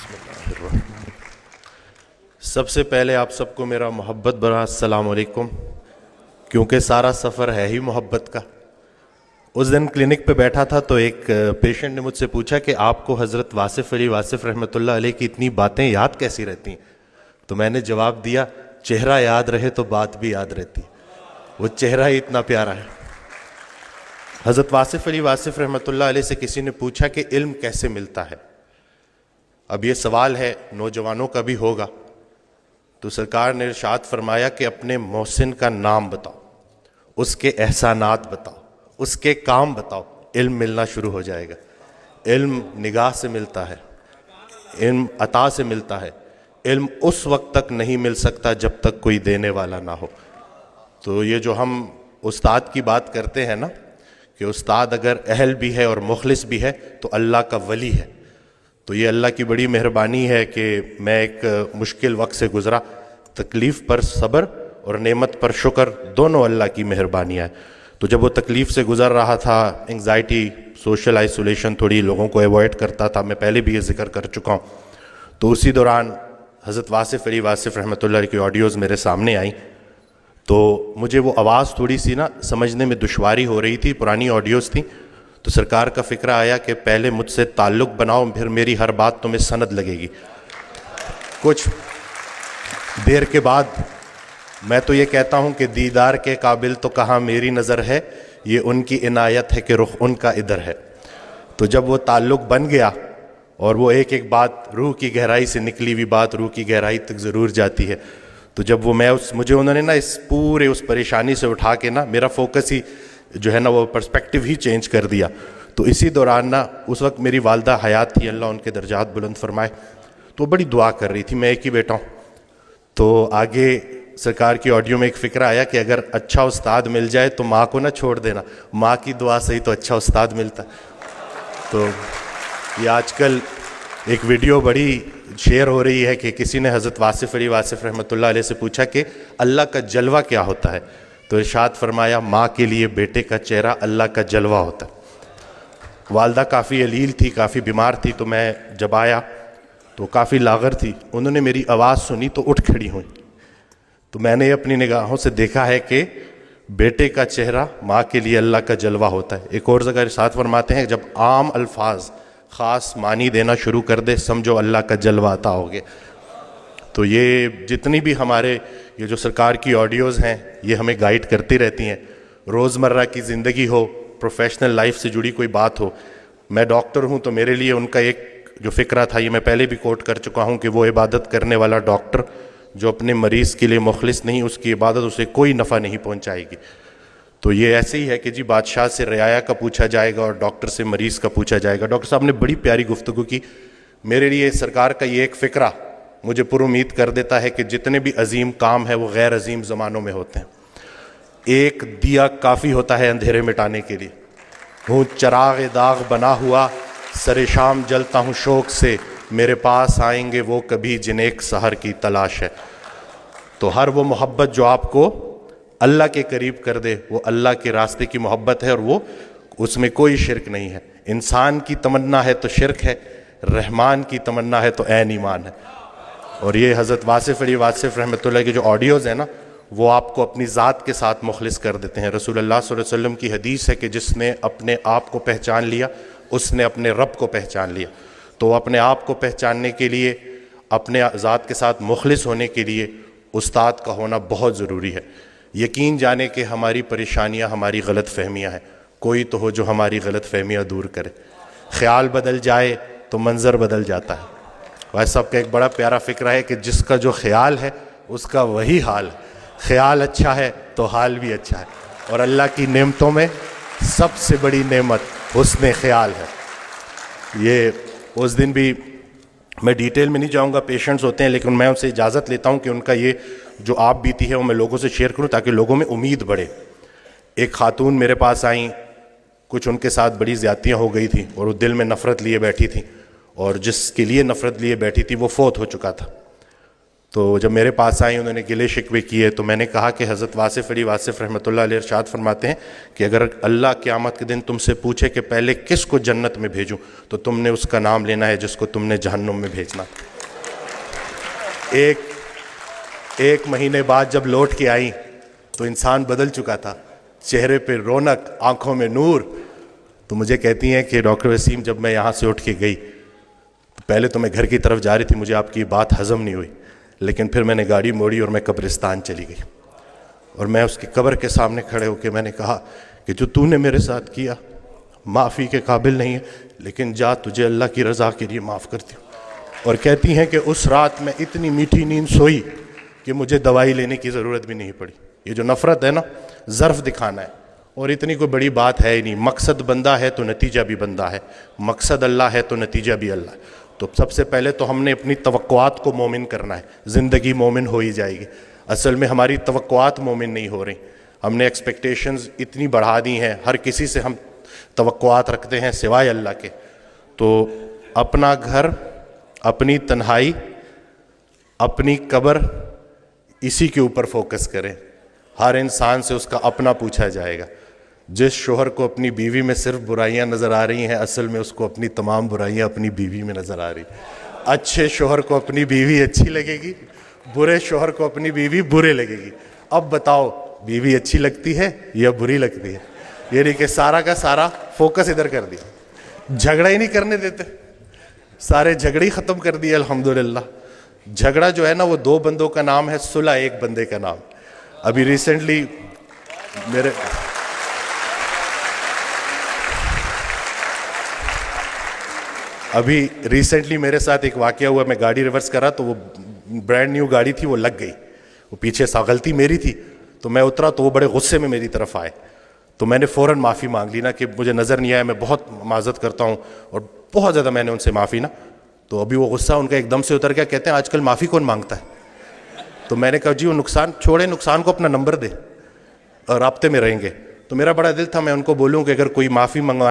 بسم اللہ الرحمن۔ سب سے پہلے آپ سب کو میرا محبت بھرا السلام علیکم، کیونکہ سارا سفر ہے ہی محبت کا۔ اس دن کلینک پہ بیٹھا تھا تو ایک پیشنٹ نے مجھ سے پوچھا کہ آپ کو حضرت واصف علی واصف رحمۃ اللہ علیہ کی اتنی باتیں یاد کیسی رہتی ہیں؟ تو میں نے جواب دیا، چہرہ یاد رہے تو بات بھی یاد رہتی، وہ چہرہ ہی اتنا پیارا ہے۔ حضرت واصف علی واصف رحمۃ اللہ علیہ سے کسی نے پوچھا کہ علم کیسے ملتا ہے؟ اب یہ سوال ہے نوجوانوں کا بھی ہوگا، تو سرکار نے ارشاد فرمایا کہ اپنے محسن کا نام بتاؤ، اس کے احسانات بتاؤ، اس کے کام بتاؤ، علم ملنا شروع ہو جائے گا۔ علم نگاہ سے ملتا ہے، علم عطا سے ملتا ہے، علم اس وقت تک نہیں مل سکتا جب تک کوئی دینے والا نہ ہو۔ تو یہ جو ہم استاد کی بات کرتے ہیں نا کہ استاد اگر اہل بھی ہے اور مخلص بھی ہے تو اللہ کا ولی ہے، تو یہ اللہ کی بڑی مہربانی ہے کہ میں ایک مشکل وقت سے گزرا، تکلیف پر صبر اور نعمت پر شکر دونوں اللہ کی مہربانیاں ہیں۔ تو جب وہ تکلیف سے گزر رہا تھا، انگزائٹی، سوشل آئسولیشن، تھوڑی لوگوں کو ایوائڈ کرتا تھا، میں پہلے بھی یہ ذکر کر چکا ہوں، تو اسی دوران حضرت واصف علی واصف رحمۃ اللہ علیہ کی آڈیوز میرے سامنے آئیں، تو مجھے وہ آواز تھوڑی سی نا سمجھنے میں دشواری ہو رہی تھی، پرانی آڈیوز تھیں، تو سرکار کا فکرہ آیا کہ پہلے مجھ سے تعلق بناؤ، پھر میری ہر بات تمہیں سند لگے گی۔ کچھ دیر کے بعد میں تو یہ کہتا ہوں کہ دیدار کے قابل تو کہاں میری نظر ہے، یہ ان کی عنایت ہے کہ رخ ان کا ادھر ہے۔ تو جب وہ تعلق بن گیا اور وہ ایک ایک بات روح کی گہرائی سے نکلی ہوئی بات روح کی گہرائی تک ضرور جاتی ہے، تو جب وہ مجھے انہوں نے نا اس پورے اس پریشانی سے اٹھا کے نا میرا فوکس ہی جو ہے نا وہ پرسپیکٹیو ہی چینج کر دیا۔ تو اسی دوران نا اس وقت میری والدہ حیات تھی، اللہ ان کے درجات بلند فرمائے، تو وہ بڑی دعا کر رہی تھی، میں ایک ہی بیٹا ہوں۔ تو آگے سرکار کی آڈیو میں ایک فکرہ آیا کہ اگر اچھا استاد مل جائے تو ماں کو نہ چھوڑ دینا، ماں کی دعا سے ہی تو اچھا استاد ملتا۔ تو یہ آج کل ایک ویڈیو بڑی شیئر ہو رہی ہے کہ کسی نے حضرت واصف علی واصف رحمۃ اللہ علیہ سے پوچھا کہ اللہ کا جلوہ کیا ہوتا ہے؟ تو ارشاد فرمایا، ماں کے لیے بیٹے کا چہرہ اللہ کا جلوہ ہوتا ہے۔ والدہ کافی علیل تھی، کافی بیمار تھی، تو میں جب آیا تو کافی لاغر تھی، انہوں نے میری آواز سنی تو اٹھ کھڑی ہوئی، تو میں نے اپنی نگاہوں سے دیکھا ہے کہ بیٹے کا چہرہ ماں کے لیے اللہ کا جلوہ ہوتا ہے۔ ایک اور جگہ ارشاد فرماتے ہیں، جب عام الفاظ خاص معنی دینا شروع کر دے سمجھو اللہ کا جلوہ عطا ہو گیا۔ تو یہ جتنی بھی ہمارے یہ جو سرکار کی آڈیوز ہیں یہ ہمیں گائیڈ کرتی رہتی ہیں، روزمرہ کی زندگی ہو، پروفیشنل لائف سے جڑی کوئی بات ہو۔ میں ڈاکٹر ہوں تو میرے لیے ان کا ایک جو فکرہ تھا، یہ میں پہلے بھی کوٹ کر چکا ہوں کہ وہ عبادت کرنے والا ڈاکٹر جو اپنے مریض کے لیے مخلص نہیں، اس کی عبادت اسے کوئی نفع نہیں پہنچائے گی۔ تو یہ ایسے ہی ہے کہ جی بادشاہ سے رعایا کا پوچھا جائے گا اور ڈاکٹر سے مریض کا پوچھا جائے گا۔ ڈاکٹر صاحب نے بڑی پیاری گفتگو کی، میرے لیے سرکار کا یہ ایک فکرہ مجھے پر امید کر دیتا ہے کہ جتنے بھی عظیم کام ہیں وہ غیر عظیم زمانوں میں ہوتے ہیں۔ ایک دیا کافی ہوتا ہے اندھیرے مٹانے کے لیے، ہوں چراغ داغ بنا ہوا، سر شام جلتا ہوں شوق سے، میرے پاس آئیں گے وہ کبھی جن ایک سحر کی تلاش ہے۔ تو ہر وہ محبت جو آپ کو اللہ کے قریب کر دے وہ اللہ کے راستے کی محبت ہے، اور وہ اس میں کوئی شرک نہیں ہے۔ انسان کی تمنا ہے تو شرک ہے، رحمان کی تمنا ہے تو عین ایمان ہے۔ اور یہ حضرت واصف علی واصف رحمۃ اللہ کی جو آڈیوز ہیں نا وہ آپ کو اپنی ذات کے ساتھ مخلص کر دیتے ہیں۔ رسول اللہ صلی اللہ علیہ وسلم کی حدیث ہے کہ جس نے اپنے آپ کو پہچان لیا اس نے اپنے رب کو پہچان لیا۔ تو اپنے آپ کو پہچاننے کے لیے، اپنے ذات کے ساتھ مخلص ہونے کے لیے استاد کا ہونا بہت ضروری ہے۔ یقین جانے کہ ہماری پریشانیاں ہماری غلط فہمیاں ہیں، کوئی تو ہو جو ہماری غلط فہمیاں دور کرے۔ خیال بدل جائے تو منظر بدل جاتا ہے۔ بھائی صاحب کا ایک بڑا پیارا فکرہ ہے کہ جس کا جو خیال ہے اس کا وہی حال ہے۔ خیال اچھا ہے تو حال بھی اچھا ہے، اور اللہ کی نعمتوں میں سب سے بڑی نعمت حسن خیال ہے۔ یہ اس دن بھی میں ڈیٹیل میں نہیں جاؤں گا، پیشنٹس ہوتے ہیں، لیکن میں ان سے اجازت لیتا ہوں کہ ان کا یہ جو آپ بیتی ہے وہ میں لوگوں سے شیئر کروں تاکہ لوگوں میں امید بڑھے۔ ایک خاتون میرے پاس آئیں، کچھ ان کے ساتھ بڑی زیادتیاں ہو گئی تھیں اور وہ دل میں نفرت لیے بیٹھی تھیں، اور جس کے لیے نفرت لیے بیٹھی تھی وہ فوت ہو چکا تھا۔ تو جب میرے پاس آئی انہوں نے گلے شکوے کیے تو میں نے کہا کہ حضرت واصف علی واصف رحمۃ اللہ علیہ ارشاد فرماتے ہیں کہ اگر اللہ قیامت کے دن تم سے پوچھے کہ پہلے کس کو جنت میں بھیجوں تو تم نے اس کا نام لینا ہے جس کو تم نے جہنم میں بھیجنا. ایک مہینے بعد جب لوٹ کے آئیں تو انسان بدل چکا تھا, چہرے پہ رونق, آنکھوں میں نور. تو مجھے کہتی ہیں کہ ڈاکٹر وسیم جب میں یہاں سے اٹھ کے گئی پہلے تو میں گھر کی طرف جا رہی تھی, مجھے آپ کی بات ہضم نہیں ہوئی, لیکن پھر میں نے گاڑی موڑی اور میں قبرستان چلی گئی اور میں اس کی قبر کے سامنے کھڑے ہو کے میں نے کہا کہ جو تو نے میرے ساتھ کیا معافی کے قابل نہیں ہے, لیکن جا تجھے اللہ کی رضا کے لیے معاف کرتی ہوں. اور کہتی ہیں کہ اس رات میں اتنی میٹھی نیند سوئی کہ مجھے دوائی لینے کی ضرورت بھی نہیں پڑی. یہ جو نفرت ہے نا, ظرف دکھانا ہے, اور اتنی کوئی بڑی بات ہے ہی نہیں. مقصد بندہ ہے تو نتیجہ بھی بندہ ہے, مقصد اللہ ہے تو نتیجہ بھی اللہ ہے. تو سب سے پہلے تو ہم نے اپنی توقعات کو مومن کرنا ہے, زندگی مومن ہو ہی جائے گی. اصل میں ہماری توقعات مومن نہیں ہو رہی, ہم نے ایکسپیکٹیشنز اتنی بڑھا دی ہیں, ہر کسی سے ہم توقعات رکھتے ہیں سوائے اللہ کے. تو اپنا گھر, اپنی تنہائی, اپنی قبر, اسی کے اوپر فوکس کریں. ہر انسان سے اس کا اپنا پوچھا جائے گا. جس شوہر کو اپنی بیوی میں صرف برائیاں نظر آ رہی ہیں, اصل میں اس کو اپنی تمام برائیاں اپنی بیوی میں نظر آ رہی. اچھے شوہر کو اپنی بیوی اچھی لگے گی, برے شوہر کو اپنی بیوی برے لگے گی. اب بتاؤ بیوی اچھی لگتی ہے یا بری لگتی ہے؟ یعنی کہ سارا کا سارا فوکس ادھر کر دیا, جھگڑا ہی نہیں کرنے دیتے, سارے جھگڑے ہی ختم کر دیے. الحمدللہ جھگڑا جو ہے نا وہ دو بندوں کا نام ہے, صلح ایک بندے کا نام. ابھی ریسنٹلی میرے ساتھ ایک واقعہ ہوا. میں گاڑی ریورس کرا تو وہ برانڈ نیو گاڑی تھی, وہ لگ گئی. وہ پیچھے سا غلطی میری تھی, تو میں اترا تو وہ بڑے غصے میں میری طرف آئے. تو میں نے فوراً معافی مانگ لی نا کہ مجھے نظر نہیں آیا, میں بہت معذرت کرتا ہوں, اور بہت زیادہ میں نے ان سے معافی نا. تو ابھی وہ غصہ ان کا ایک دم سے اتر گیا, کہتے ہیں آج کل معافی کون مانگتا ہے. تو میں نے کہا جی وہ نقصان چھوڑے, نقصان کو اپنا نمبر دے اور رابطے میں رہیں گے. تو میرا بڑا دل تھا میں ان کو بولوں کہ اگر کوئی معافی منگوا